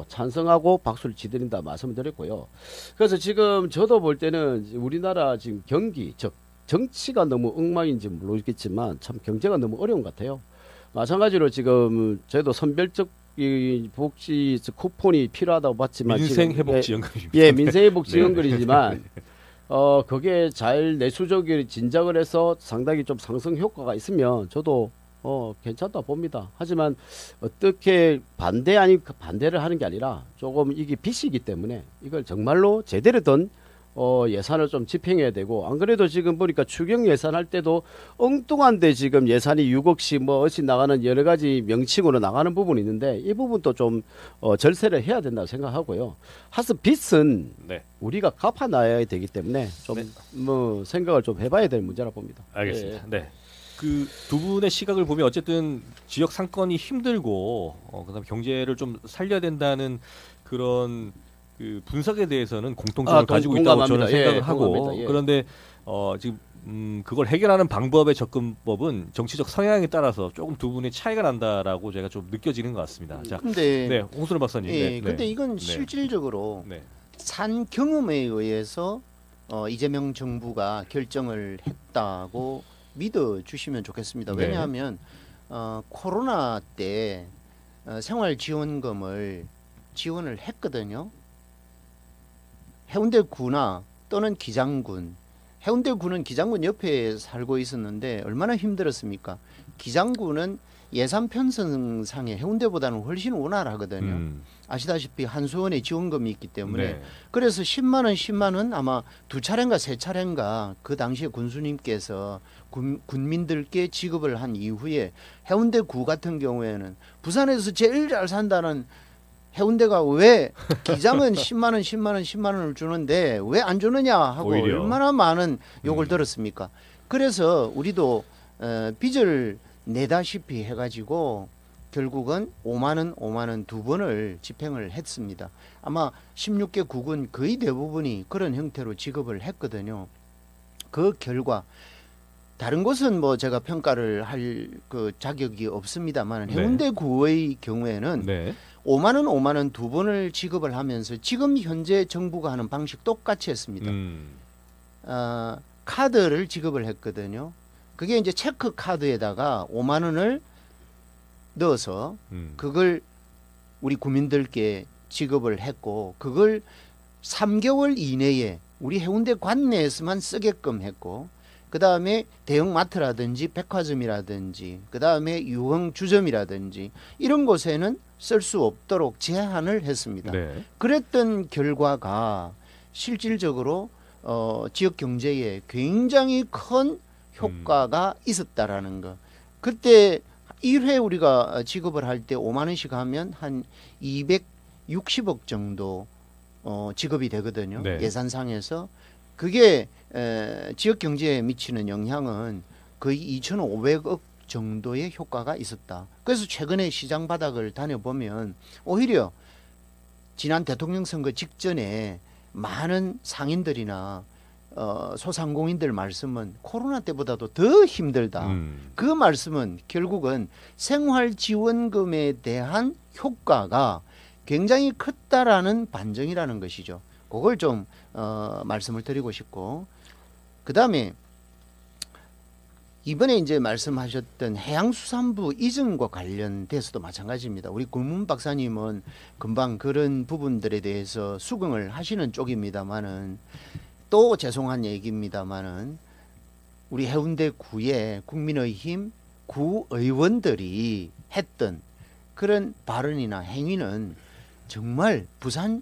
찬성하고 박수를 치드린다 말씀을 드렸고요. 그래서 지금 저도 볼 때는 우리나라 지금 경기 즉 정치가 너무 엉망인지 모르겠지만 참 경제가 너무 어려운 것 같아요. 마찬가지로 지금 저희도 선별적 이 복지 쿠폰이 필요하다고 봤지만 민생회복지원금입니다. 예, 민생회복지원금이지만 그게 잘 내수적으로 진작을 해서 상당히 좀 상승 효과가 있으면 저도 괜찮다 봅니다. 하지만 어떻게 반대 아닌 반대를 하는 게 아니라 조금 이게 빚이기 때문에 이걸 정말로 제대로 된 예산을 좀 집행해야 되고 안 그래도 지금 보니까 추경 예산 할 때도 엉뚱한데 지금 예산이 6억씩 뭐 어씩 나가는 여러 가지 명칭으로 나가는 부분이 있는데 이 부분도 좀 절세를 해야 된다고 생각하고요. 하여튼 빚은 네. 우리가 갚아놔야 되기 때문에 좀 뭐 생각을 좀 해봐야 될 문제라 봅니다. 알겠습니다. 네. 그 두 분의 시각을 보면 어쨌든 지역 상권이 힘들고 그다음 경제를 좀 살려야 된다는 그런 그 분석에 대해서는 공통점을 가지고 있다고 저는 생각을 하고 그런데 지금 그걸 해결하는 방법의 접근법은 정치적 성향에 따라서 조금 두 분의 차이가 난다라고 제가 좀 느껴지는 것 같습니다. 자, 근데 네, 홍순호 박사님. 예, 근데 이건 실질적으로 산 경험에 의해서 이재명 정부가 결정을 했다고 믿어 주시면 좋겠습니다. 왜냐하면 코로나 때 생활지원금을 지원을 했거든요. 해운대구나 또는 기장군, 해운대구는 기장군 옆에 살고 있었는데 얼마나 힘들었습니까? 기장군은 예산 편성상에 해운대보다는 훨씬 원활하거든요. 아시다시피 한수원에 지원금이 있기 때문에 그래서 10만 원 아마 2차례인가 3차례인가 그 당시에 군수님께서 군민들께 지급을 한 이후에 해운대구 같은 경우에는 부산에서 제일 잘 산다는 해운대가 왜 기장은 10만 원을 주는데 왜 안 주느냐 하고 오히려. 얼마나 많은 욕을 들었습니까? 그래서 우리도 빚을 내다시피 해가지고 결국은 5만 원 두 번을 집행을 했습니다. 아마 16개 국은 거의 대부분이 그런 형태로 지급을 했거든요. 그 결과 다른 곳은 뭐 제가 평가를 할 그 자격이 없습니다만 해운대구의 경우에는 5만 원 두 번을 지급을 하면서 지금 현재 정부가 하는 방식 똑같이 했습니다. 카드를 지급을 했거든요. 그게 이제 체크 카드에다가 5만 원을 넣어서 그걸 우리 국민들께 지급을 했고 그걸 3개월 이내에 우리 해운대 관내에서만 쓰게끔 했고 그 다음에 대형마트라든지 백화점이라든지 그 다음에 유흥주점이라든지 이런 곳에는 쓸 수 없도록 제한을 했습니다. 그랬던 결과가 실질적으로 지역 경제에 굉장히 큰 효과가 있었다라는 거. 그때 1회 우리가 지급을 할 때 5만 원씩 하면 한 260억 정도 지급이 되거든요. 예산상에서. 그게 지역 경제에 미치는 영향은 거의 2,500억 정도의 효과가 있었다. 그래서 최근에 시장 바닥을 다녀보면 오히려 지난 대통령 선거 직전에 많은 상인들이나 소상공인들 말씀은 코로나 때보다도 더 힘들다. 그 말씀은 결국은 생활지원금에 대한 효과가 굉장히 컸다라는 반증이라는 것이죠. 그걸 좀 말씀을 드리고 싶고 그 다음에 이번에 이제 말씀하셨던 해양수산부 이전과 관련돼서도 마찬가지입니다. 우리 고문 박사님은 금방 그런 부분들에 대해서 수긍을 하시는 쪽입니다만은 또 죄송한 얘기입니다만은 우리 해운대구의 국민의힘 구의원들이 했던 그런 발언이나 행위는 정말 부산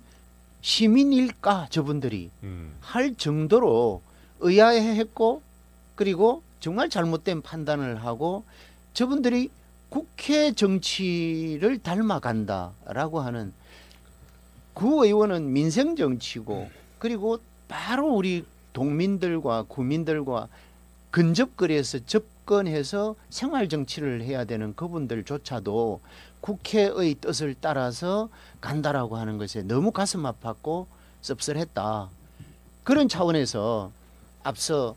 시민일까 저분들이 할 정도로 의아해했고 그리고 정말 잘못된 판단을 하고 저분들이 국회 정치를 닮아간다라고 하는 구의원은 민생 정치고 그리고 바로 우리 동민들과 구민들과 근접거리에서 접근해서 생활 정치를 해야 되는 그분들조차도 국회의 뜻을 따라서 간다라고 하는 것에 너무 가슴 아팠고 씁쓸했다. 그런 차원에서 앞서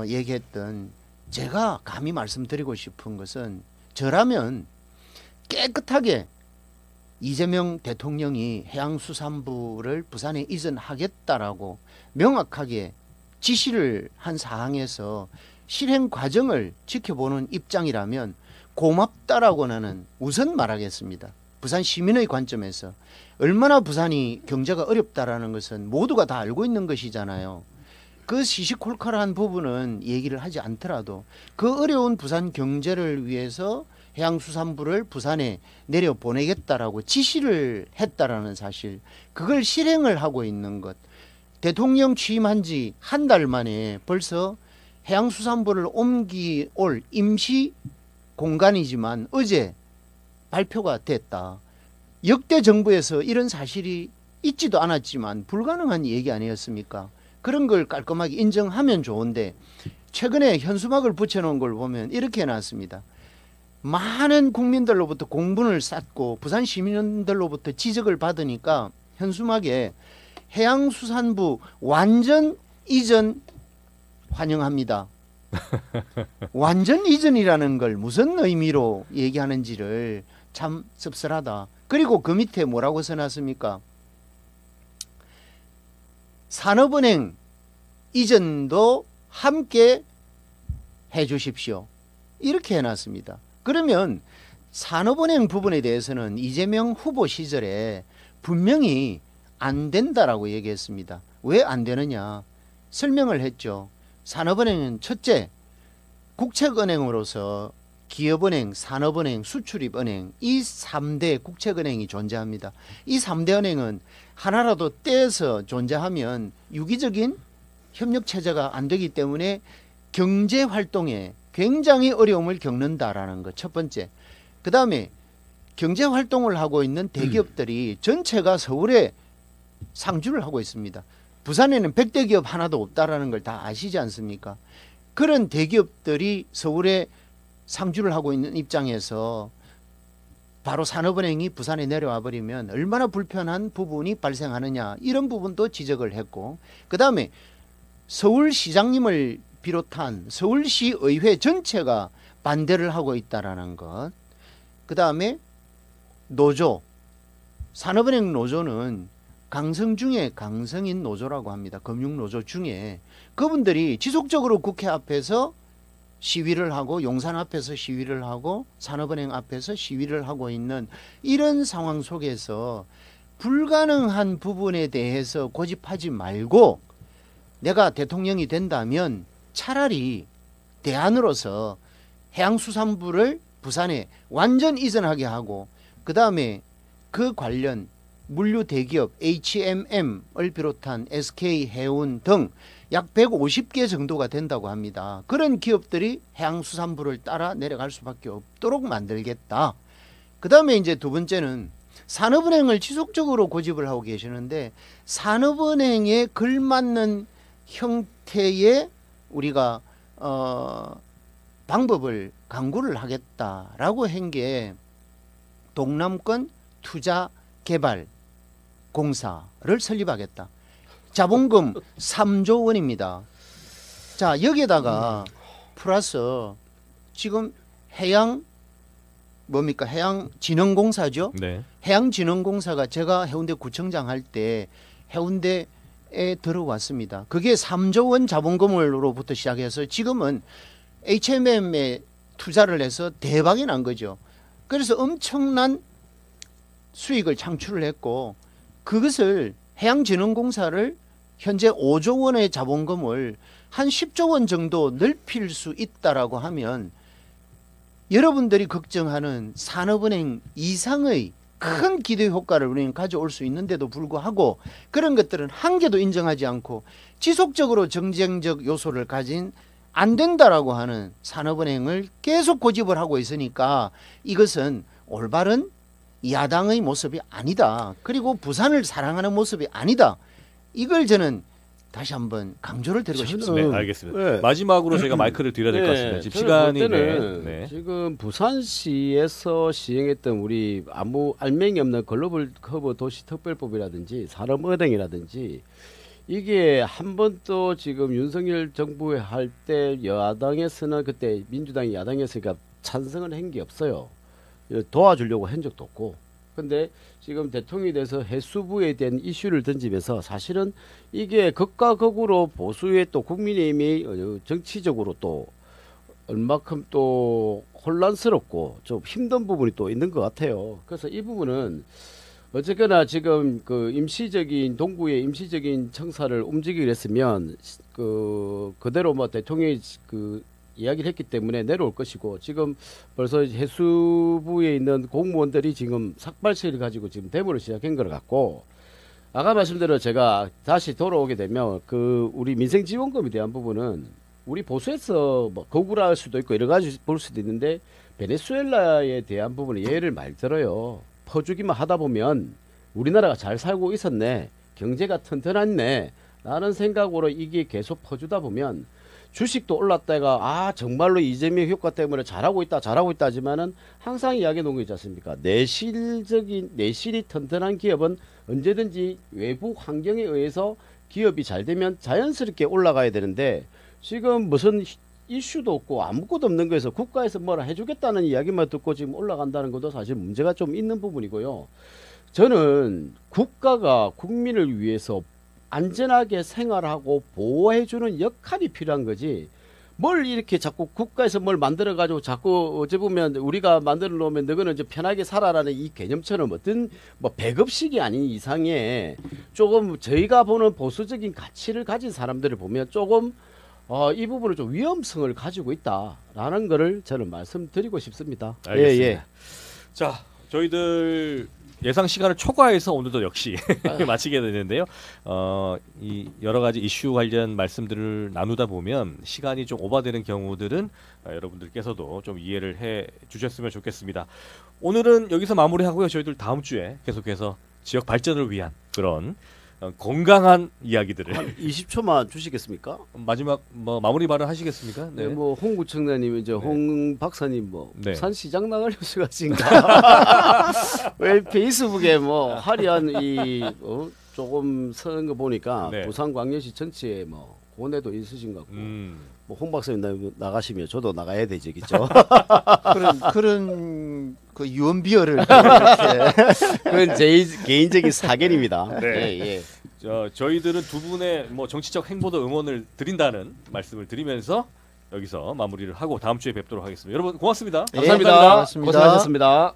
얘기했던 제가 감히 말씀드리고 싶은 것은 저라면 깨끗하게 이재명 대통령이 해양수산부를 부산에 이전하겠다라고 명확하게 지시를 한 사항에서 실행 과정을 지켜보는 입장이라면 고맙다라고 나는 우선 말하겠습니다. 부산 시민의 관점에서 얼마나 부산이 경제가 어렵다라는 것은 모두가 다 알고 있는 것이잖아요. 그 시시콜콜한 부분은 얘기를 하지 않더라도 그 어려운 부산 경제를 위해서 해양수산부를 부산에 내려보내겠다라고 지시를 했다라는 사실, 그걸 실행을 하고 있는 것. 대통령 취임한 지 한 달 만에 벌써 해양수산부를 옮기올 임시 공간이지만 어제 발표가 됐다. 역대 정부에서 이런 사실이 있지도 않았지만 불가능한 얘기 아니었습니까? 그런 걸 깔끔하게 인정하면 좋은데 최근에 현수막을 붙여놓은 걸 보면 이렇게 해놨습니다. 많은 국민들로부터 공분을 쌓고 부산 시민들로부터 지적을 받으니까 현수막에 해양수산부 완전 이전 환영합니다. 완전 이전이라는 걸 무슨 의미로 얘기하는지를 참 씁쓸하다. 그리고 그 밑에 뭐라고 써놨습니까? 산업은행 이전도 함께 해주십시오. 이렇게 해놨습니다. 그러면 산업은행 부분에 대해서는 이재명 후보 시절에 분명히 안 된다라고 얘기했습니다. 왜 안 되느냐? 설명을 했죠. 산업은행은 첫째, 국책은행으로서 기업은행, 산업은행, 수출입은행 이 3대 국책은행이 존재합니다. 이 3대 은행은 하나라도 떼서 존재하면 유기적인 협력체제가 안 되기 때문에 경제활동에 굉장히 어려움을 겪는다라는 것 첫 번째. 그 다음에 경제활동을 하고 있는 대기업들이 전체가 서울에 상주를 하고 있습니다. 부산에는 100대 기업 하나도 없다라는 걸 다 아시지 않습니까? 그런 대기업들이 서울에 상주를 하고 있는 입장에서 바로 산업은행이 부산에 내려와 버리면 얼마나 불편한 부분이 발생하느냐, 이런 부분도 지적을 했고, 그 다음에 서울시장님을 비롯한 서울시의회 전체가 반대를 하고 있다라는 것. 그 다음에 노조, 산업은행 노조는 강성 중에 강성인 노조라고 합니다. 금융노조 중에 그분들이 지속적으로 국회 앞에서 시위를 하고 용산 앞에서 시위를 하고 산업은행 앞에서 시위를 하고 있는 이런 상황 속에서 불가능한 부분에 대해서 고집하지 말고 내가 대통령이 된다면 차라리 대안으로서 해양수산부를 부산에 완전 이전하게 하고, 그 다음에 그 관련 물류 대기업 HMM을 비롯한 SK해운 등 약 150개 정도가 된다고 합니다. 그런 기업들이 해양수산부를 따라 내려갈 수밖에 없도록 만들겠다. 그 다음에 이제 두 번째는 산업은행을 지속적으로 고집을 하고 계시는데, 산업은행에 걸맞는 형태의 우리가 방법을 강구를 하겠다라고 한 게 동남권 투자개발공사를 설립하겠다. 자본금 3조 원입니다. 자, 여기에다가 플러스 지금 해양진흥공사죠. 네. 해양진흥공사가 제가 해운대 구청장 할 때 해운대에 들어왔습니다. 그게 3조 원 자본금으로부터 시작해서 지금은 HMM에 투자를 해서 대박이 난 거죠. 그래서 엄청난 수익을 창출을 했고, 그것을 해양진흥공사를 현재 5조 원의 자본금을 한 10조 원 정도 넓힐 수 있다라고 하면 여러분들이 걱정하는 산업은행 이상의 큰 기대 효과를 우리는 가져올 수 있는데도 불구하고 그런 것들은 한 개도 인정하지 않고 지속적으로 정쟁적 요소를 가진 안 된다라고 하는 산업은행을 계속 고집을 하고 있으니까 이것은 올바른 야당의 모습이 아니다. 그리고 부산을 사랑하는 모습이 아니다. 이걸 저는 다시 한번 강조를 드리고 싶습니다. 네, 알겠습니다. 네. 마지막으로 제가 마이크를 드려야 될 것 같습니다. 지금 시간이 네. 지금 부산시에서 시행했던 우리 아무 알맹이 없는 글로벌 커버 도시 특별법이라든지 산업은행이라든지 이게 한 번 또 지금 윤석열 정부에 할 때 여당에서는 그때 민주당이 야당에서가 찬성을 한 게 없어요. 도와주려고 한 적도 없고. 근데 지금 대통령이 돼서 해수부에 대한 이슈를 던지면서 사실은 이게 극과 극으로 보수의 또 국민의힘이 정치적으로 또 얼마큼 또 혼란스럽고 좀 힘든 부분이 또 있는 것 같아요. 그래서 이 부분은 어쨌거나 지금 그 임시적인 동구의 임시적인 청사를 움직이기로 했으면 그대로 뭐 대통령이 그 이야기를 했기 때문에 내려올 것이고 지금 벌써 해수부에 있는 공무원들이 지금 삭발시를 가지고 지금 데모를 시작한 것 같고 아까 말씀대로 제가 다시 돌아오게 되면 그 우리 민생지원금에 대한 부분은 우리 보수에서 뭐 거부할 수도 있고 여러 가지 볼 수도 있는데 베네수엘라에 대한 부분은 예를 말 들어요. 퍼주기만 하다 보면 우리나라가 잘 살고 있었네, 경제가 튼튼했네 라는 생각으로 이게 계속 퍼주다 보면 주식도 올랐다가 정말로 이재명 효과 때문에 잘하고 있다 하지만은 항상 이야기해 놓은 거 있지 않습니까? 내실이 튼튼한 기업은 언제든지 외부 환경에 의해서 기업이 잘 되면 자연스럽게 올라가야 되는데 지금 무슨 이슈도 없고 아무것도 없는 거에서 국가에서 뭐라 해주겠다는 이야기만 듣고 지금 올라간다는 것도 사실 문제가 좀 있는 부분이고요. 저는 국가가 국민을 위해서 안전하게 생활하고 보호해주는 역할이 필요한 거지 뭘 이렇게 자꾸 국가에서 뭘 만들어 가지고 자꾸 어찌 보면 우리가 만들어 놓으면 너희는 이제 편하게 살아라는 이 개념처럼 어떤 뭐 배급식이 아닌 이상에 조금 저희가 보는 보수적인 가치를 가진 사람들을 보면 조금 이 부분을 좀 위험성을 가지고 있다라는 거를 저는 말씀드리고 싶습니다. 알겠습니다. 예. 자, 저희들 예상 시간을 초과해서 오늘도 역시 마치게 되는데요. 이 여러 가지 이슈 관련 말씀들을 나누다 보면 시간이 좀 오버되는 경우들은 여러분들께서도 좀 이해를 해 주셨으면 좋겠습니다. 오늘은 여기서 마무리하고요. 저희들 다음 주에 계속해서 지역 발전을 위한 그런 건강한 이야기들을 한 20초만 주시겠습니까? 마지막 뭐 마무리 발언 하시겠습니까? 네, 뭐 홍구청장님 이제 홍 박사님 뭐 네. 부산시장 나가려고 하신가? 왜 페이스북에 뭐 화려한 조금 쓰는 거 보니까 네. 부산광역시 전체에 뭐 고뇌도 있으신 것 같고 뭐 홍 박사님 나가시면 저도 나가야 되죠, 그죠? 그런 그 유언비어를 이렇게 그건 제 개인적인 사견입니다. 네. 예. 저희들은 두 분의 뭐 정치적 행보도 응원을 드린다는 말씀을 드리면서 여기서 마무리를 하고 다음 주에 뵙도록 하겠습니다. 여러분 고맙습니다. 감사합니다. 고맙습니다. 고생하셨습니다.